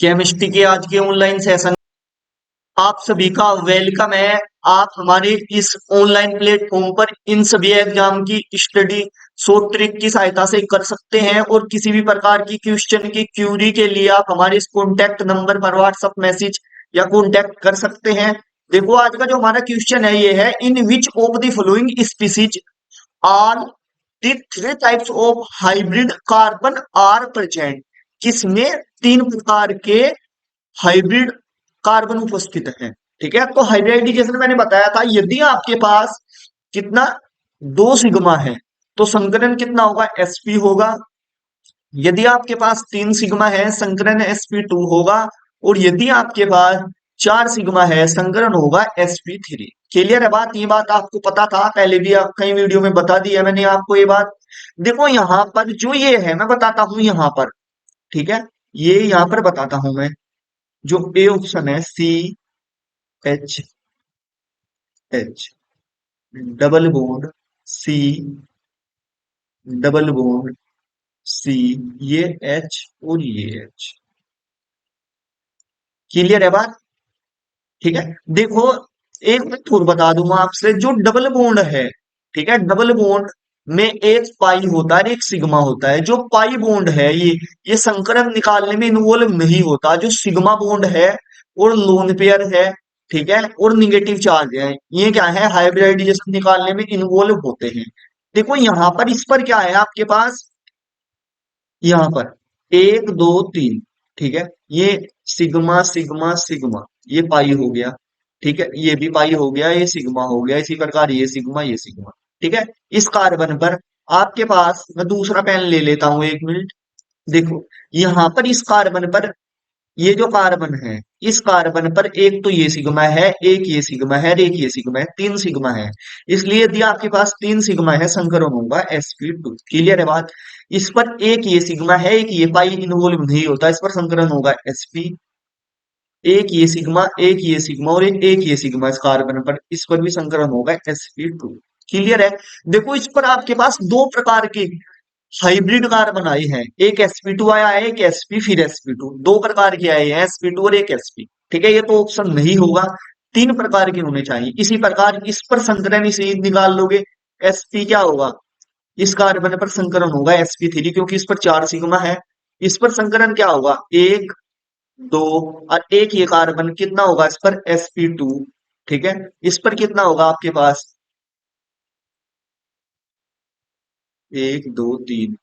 Chemistry के आज के ऑनलाइन सेशन आप सभी का वेलकम है। आप हमारे इस ऑनलाइन प्लेटफॉर्म पर इन सभी एग्जाम की स्टडी शॉर्ट ट्रिक की सहायता से कर सकते हैं और किसी भी प्रकार की क्वेश्चन की क्यूरी के लिए आप हमारे इस कॉन्टैक्ट नंबर पर व्हाट्सएप मैसेज या कॉन्टैक्ट कर सकते हैं। देखो आज का जो हमारा क्वेश्चन है ये है, in which of the following species all the three types of hybrid carbon are present. किसमें तीन प्रकार के हाइब्रिड कार्बन उपस्थित है। ठीक है, तो हाइब्रिडाइजेशन मैंने बताया था, यदि आपके पास कितना दो सिग्मा है तो संकरण कितना होगा, sp होगा। यदि आपके पास तीन सिग्मा है संकरण sp2 होगा। और यदि आपके पास चार सिग्मा है संकरण होगा sp3। क्लियर है बात? ये बात आपको पता था, पहले भी आप कई वीडियो में बता दी है मैंने आपको ये बात। देखो यहां पर जो ये है मैं बताता हूं यहां पर। ठीक है, ये यहां पर बताता हूं मैं। जो ए ऑप्शन है CH double bond C double bond C, ये H और ये H। क्लियर है बात? ठीक है, देखो एक बात और बता दूंगा आपसे, जो डबल बॉन्ड है, ठीक है, डबल बॉन्ड में एक पाई होता है एक सिग्मा होता है। जो पाई बॉन्ड है ये संकरण निकालने में इन्वॉल्व नहीं होता। जो सिग्मा बॉन्ड है और लोन पेयर है, ठीक है, और निगेटिव चार्ज है, ये क्या है, हाइब्रिडाइजेशन निकालने में इन्वॉल्व होते हैं। देखो यहां पर इस पर क्या है आपके पास, यहाँ पर एक दो तीन, ठीक है, ये सिग्मा सिग्मा सिग्मा, ये पाई हो गया। ठीक है, ये भी पाई हो गया, ये सिग्मा हो गया, इसी प्रकार ये सिग्मा ये सिग्मा। ठीक है, इस कार्बन पर आपके पास, मैं दूसरा पेन ले लेता हूं एक मिनट। देखो यहां पर इस कार्बन पर, ये जो कार्बन है इस कार्बन पर एक तो ये सिग्मा है, एक ये सिग्मा है, एक ये सिग्मा है, तीन सिग्मा है। इसलिए यदि आपके पास तीन सिग्मा है संकरण होगा sp2। क्लियर है बात? इस पर एक ये सिग्मा है, एक ये पाई इन्वॉल्व नहीं होता, इस पर संकरण होगा sp। एक ये सिग्मा और एक ये सिग्मा इस कार्बन पर, इस पर भी संकरण होगा sp2। क्लियर है? देखो इस पर आपके पास दो प्रकार के हाइब्रिड कार्बन आए हैं, एक sp2 आया है, एक sp फिर sp2, दो प्रकार के आए हैं sp2 और एक sp। ठीक है, ये तो ऑप्शन नहीं होगा, तीन प्रकार के होने चाहिए। इसी प्रकार इस पर संकरण इसे निकाल लोगे, sp क्या होगा, इस कार्बन पर संकरण होगा sp3 क्योंकि इस पर चार सिग्मा है। इस पर संकरण क्या होगा, एक दो, और एक ये कार्बन कितना होगा इस पर sp2। ठीक है, इस पर कितना होगा आपके पास, एक दो तीन,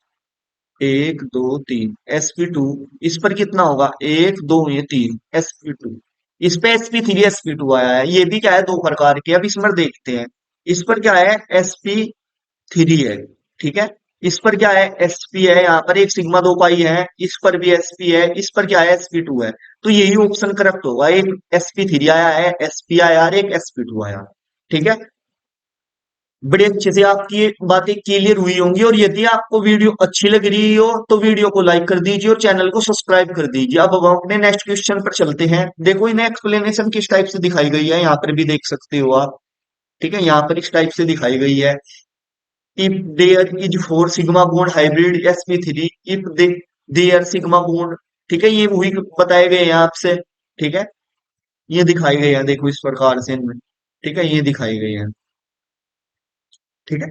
एक दो तीन sp2। इस पर कितना होगा, एक दो ये तीन sp2। इस पे sp3 sp2 आया है, ये भी क्या है दो प्रकार के। अब इसमें देखते हैं, इस पर क्या है sp3 है। ठीक है, इस पर क्या है sp है, यहाँ पर एक सिग्मा दो पाई है, इस पर भी sp है, इस पर क्या है sp2 है। तो यही ऑप्शन करेक्ट होगा, एक sp3 आया है, sp आया और एक sp2 आया। ठीक है, बड़े अच्छे से आपकी ये बातें क्लियर हुई होंगी। और यदि आपको वीडियो अच्छी लग रही हो तो वीडियो को लाइक कर दीजिए और चैनल को सब्सक्राइब कर दीजिए। अब हम अपने नेक्स्ट क्वेश्चन पर चलते हैं। देखो इन्हें एक्सप्लेनेशन किस टाइप से दिखाई गई है, यहाँ पर भी देख सकते हो आप। ठीक है, यहाँ पर इस टाइप से दिखाई गई है, if there is four sigma bond hybrid sp3, if there sigma bond. ठीक है, ये वही बताए गए हैं आपसे। ठीक है, ये दिखाई गई है, देखो इस प्रकार से इनमें। ठीक है, ये दिखाई गई है। ठीक है,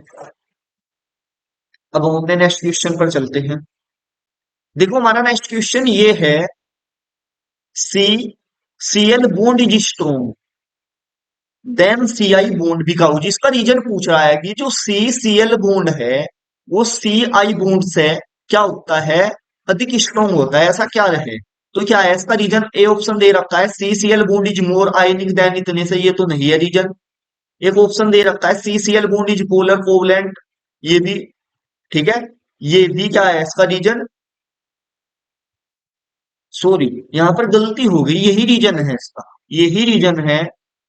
अब हम अपने नेक्स्ट क्वेश्चन पर चलते हैं। देखो हमारा नेक्स्ट क्वेश्चन ये है, C Cl bond is strong then Ci bond because. जिसका रीजन पूछ रहा है कि जो Cl बॉन्ड है वो Ci बॉन्ड से क्या होता है, अधिक स्ट्रॉन्ग होता है, ऐसा क्या रहे। तो क्या है इसका रीजन, ए ऑप्शन दे रखा है CCl bond is more ionic than, इतने से ये तो नहीं है रीजन। एक ऑप्शन दे रखा है CCl bond is polar covalent, ये भी। ठीक है, ये भी क्या है इसका रीजन, सॉरी यहां पर गलती हो गई, यही रीजन है इसका, यही रीजन है।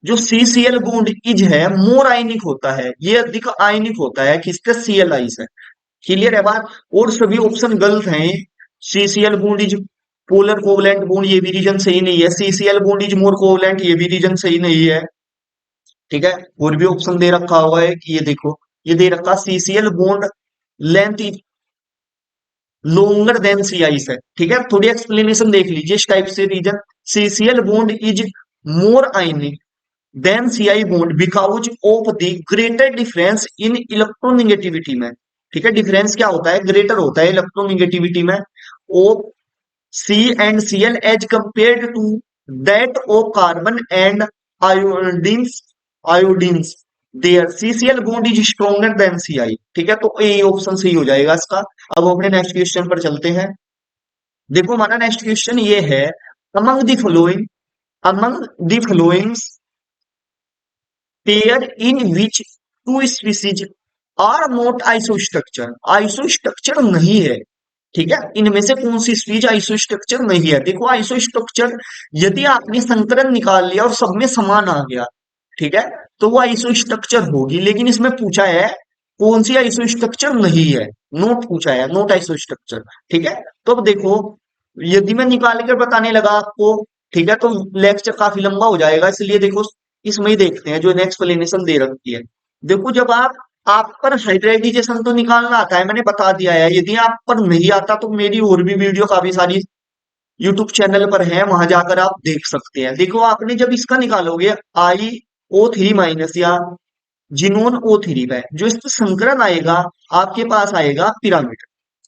जो CCl बॉन्ड इज है मोर आयनिक होता है, ये अधिक आयनिक होता है किसके, Cl से। क्लियर है बात? और सभी ऑप्शन गलत हैं। CCl bond is polar covalent bond, ये भी रीजन सही नहीं है। CCl bond is more covalent, ये भी रीजन सही नहीं है। ठीक है, और भी ऑप्शन दे रखा हुआ है कि ये देखो, ये दे रखा CCl bond length longer than C I है, ठीक है। थोड़ी एक्सप्लेनेशन देख लीजिए इस टाइप से reason. CCL bond is more ionic than CI bond because of the greater difference in electronegativity में, ठीक है। डिफरेंस क्या होता है, ग्रेटर होता है इलेक्ट्रोनेगेटिविटी में of C and CL as compared to that of carbon and iodines iodines there CCL bond is stronger than CI, ठीक है। तो ए ऑप्शन सही हो जाएगा इसका। अब हम अपने नेक्स्ट क्वेश्चन पर चलते हैं। देखो हमारा नेक्स्ट क्वेश्चन ये है, among the following among the following pair in which two species are not isostructure, isostructure नहीं है, ठीक है। इनमें से कौन सी स्पीच आइसोस्ट्रक्चर नहीं है। देखो आइसोस्ट्रक्चर यदि आपने संकलन निकाल लिया और सब में समान आ गया, ठीक है, तो वो आइसोस्ट्रक्चर होगी। लेकिन इसमें पूछा है कौन सी आइसोस्ट्रक्चर नहीं है, नोट पूछा है, नोट आइसोस्ट्रक्चर, ठीक है। तो अब देखो यदि मैं निकाल कर बताने लगा आपको, ठीक है, तो लेक्चर काफी लंबा हो जाएगा। इसलिए देखो इसमें ही देखते हैं जो एक्सप्लेनेशन दे रखी है। देखो जब आप पर हाइड्राइडिजेशन तो निकालना आता है, मैंने बता दिया है। यदि आप पर नहीं आता तो मेरी और भी वीडियो काफी सारी यूट्यूब चैनल पर है, वहां जाकर आप देख सकते हैं। देखो आपने जब इसका निकालोगे IO3 माइनस या जिनोन O3 पे जो इस पर संकरण आएगा, आपके पास आएगा पिरामिड,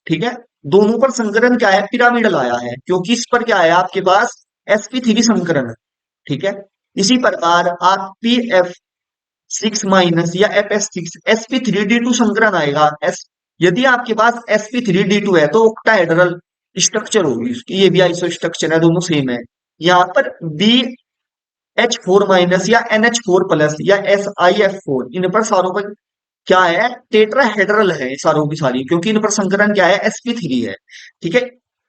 ठीक है। दोनों पर संकरण क्या है, पिरामिडल आया है, क्योंकि इस पर क्या है आपके पास sp3 संकरण है, ठीक है। इसी प्रकार आप PF6 माइनस या FS6 sp3d2 संकरण आएगा। एस यदि आपके पास sp3d2 है तो ऑक्टाहेड्रल स्ट्रक्चर होगी उसकी, ये भी आइसो स्ट्रक्चर है, दोनों सेम है। यहाँ पर BH4 माइनस या NH4 प्लस या SiF4, इन पर सारों पर क्या है, टेट्राहेड्रल है सारों की सारी, क्योंकि इन पर संकरण क्या है, sp3 है, ठीक है।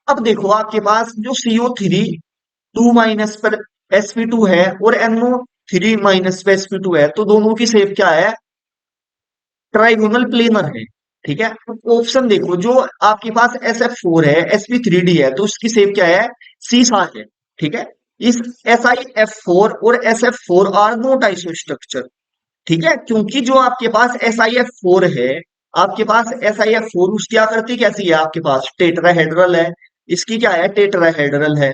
अब देखो आपके पास जो CO3 2 माइनस पर sp2 है और NO3 माइनस पे sp2 है, तो दोनों की शेप क्या है, ट्राइगोनल प्लेनर है, ठीक है। ऑप्शन देखो जो आपके पास SF4 है, sp3d है, तो उसकी शेप क्या है, सीसा है, ठीक है। इस SiF4 और SF4 आर नॉट आइसोस्ट्रक्चर, ठीक है, क्योंकि जो आपके पास SiF4 है, आपके पास SiF4 उसकी आकृति कैसी है, आपके पास टेट्राहेड्रल है। इसकी क्या है, टेट्राहेड्रल है,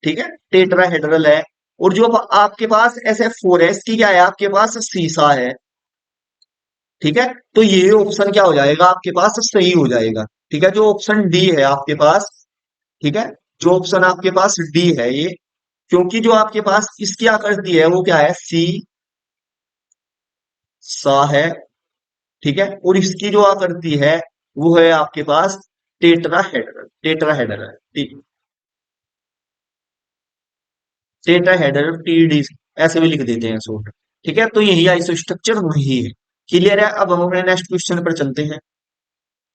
ठीक है, टेट्राहेड्रल है। और जो आपके पास SF4 है, इसकी क्या है, आपके पास सीसा है, ठीक है। तो ये ऑप्शन क्या हो जाएगा, आपके पास सही हो जाएगा, ठीक है। जो ऑप्शन डी है आपके पास, ठीक है, जो ऑप्शन आपके पास डी है ये, क्योंकि जो आपके पास इसकी आकृति है वो क्या है, सी सा है, ठीक है। और इसकी जो आकृति है वो है आपके पास टेट्राहेड्रल, टेट्राहेड्रल, ठीक, टेट्राहेड्रल TD ऐसे भी लिख देते हैं शॉर्ट, ठीक है। तो यही आइसोस्ट्रक्चर नहीं है। क्लियर है। अब हम अपने नेक्स्ट क्वेश्चन पर चलते हैं।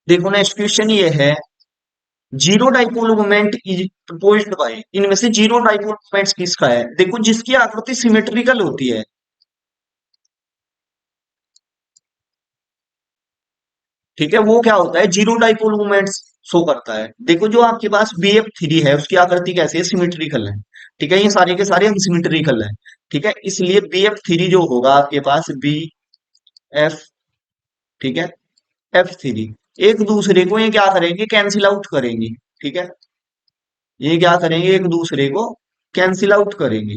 देखो नेक्स्ट क्वेश्चन ये है, zero dipole moment is proposed by, इनमें से जीरो डाइपोल मोमेंट किसका है। देखो जिसकी आकृति सिमेट्रिकल होती है, ठीक है, वो क्या होता है, जीरो डाइपोल मोमेंट्स शो करता है। देखो जो आपके पास BF3 है उसकी आकृति कैसी है, सिमेट्रिकल है, ठीक है। ये सारे के सारे अनसिमेट्रिकल है, ठीक है। इसलिए BF3 जो होगा आपके पास BF, ठीक है, F3 एक दूसरे को ये क्या करेंगे, कैंसिल आउट करेंगे, ठीक है। ये क्या करेंगे, एक दूसरे को कैंसिल आउट करेंगे।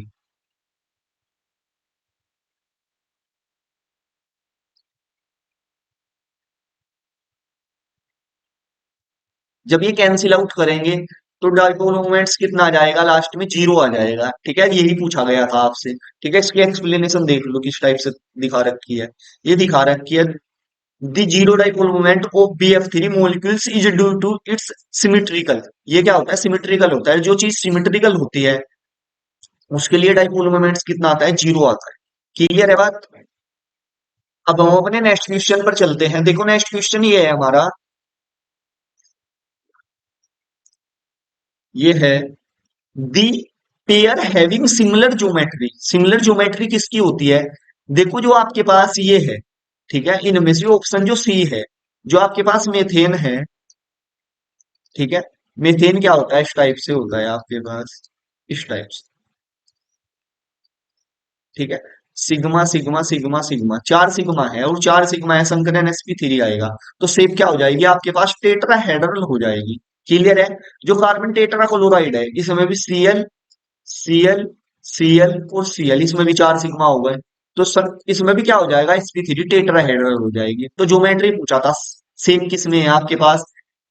जब ये कैंसिल आउट करेंगे तो डाइपोल मोमेंट्स कितना आ जाएगा, लास्ट में जीरो आ जाएगा, ठीक है। यही पूछा गया था आपसे, ठीक है। इसकी एक्सप्लेनेशन देख लो किस टाइप से दिखा रखी है। ये दिखा रखी है, the zero dipole moment of BF3 molecules is due to its symmetrical. ये क्या होता है, सिमेट्रिकल होता है। जो चीज सिमेट्रिकल होती है उसके लिए डाइपोल मोमेंट्स कितना आता है, जीरो आता है। क्लियर है बात। अब हम अपने नेक्स्ट क्वेश्चन पर चलते हैं। देखो नेक्स्ट क्वेश्चन ये है हमारा, ये है the pair having similar geometry, similar geometry किसकी होती है। देखो जो आपके पास ये है, ठीक है, इनमें से ऑप्शन जो सी है, जो आपके पास मेथेन है, ठीक है। मेथेन क्या होता है, इस टाइप से होता है आपके पास, इस टाइप से, ठीक है। सिग्मा सिग्मा सिग्मा सिग्मा, चार सिग्मा है और चार सिग्मा है, संकलन sp3 आएगा, तो शेप क्या हो जाएगी आपके पास, टेट्राहेड्रल हो जाएगी, क्लियर है? जो कार्बन टेट्राक्लोराइड है इसमें भी Cl, Cl, Cl और Cl, इसमें भी 4 सिग्मा हो गए। तो सर इसमें भी क्या हो जाएगा, sp3 टेट्राहेड्रल हो जाएगी। तो ज्योमेट्री पूछा था सेम किसमें है आपके पास,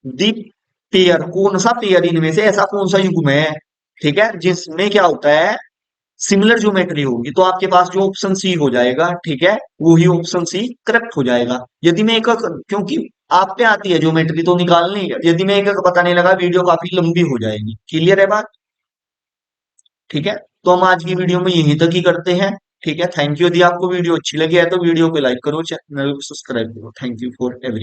दीप पेयर, कौन सा पेयर इनमें से ऐसा कौन सा युग्म है, ठीक है, जिसमें क्या होता है, सिमिलर ज्योमेट्री होगी। तो आपके पास जो ऑप्शन सी हो जाएगा, ठीक है, वो ही ऑप्शन सी करेक्ट हो जाएगा। यदि मैं एक, क्योंकि आप पे आती है ज्योमेट्री तो निकालनी है, यदि मैं एक एक पता नहीं लगा वीडियो काफी लंबी हो जाएगी। क्लियर है बात? ठीक है, तो हम आज की वीडियो में यहीं तक ही करते हैं। ठीक है, थैंक यू। यदि आपको वीडियो अच्छी लगी है तो वीडियो को लाइक करो, चैनल को सब्सक्राइब करो। Thank you for every